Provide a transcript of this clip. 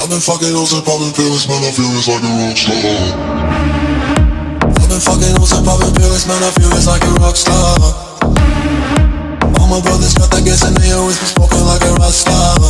I've been fucking hoes and popping pills, man, I feel just like a rock star. I've been fucking hoes and popping pills, man, I feel just like a rock star. All my brothers got that gas and they always been smoking like a rock star.